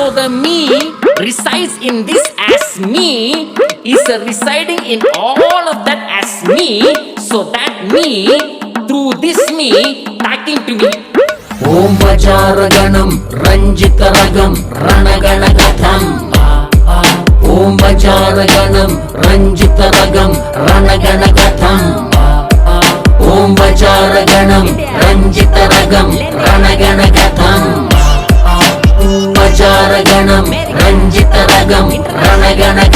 So the me resides in this as me is residing in all of that as me. So that me through this me talking to me. Om Vajaraganam Ranjitaragam Ranaganagatham. Om Vajaraganam Ranjitaragam Ranaganagatham. Om Vajaraganam Ranjitaragam Ranaganagatham. Vajaraganam Ranjitaragam Ranaganagatham.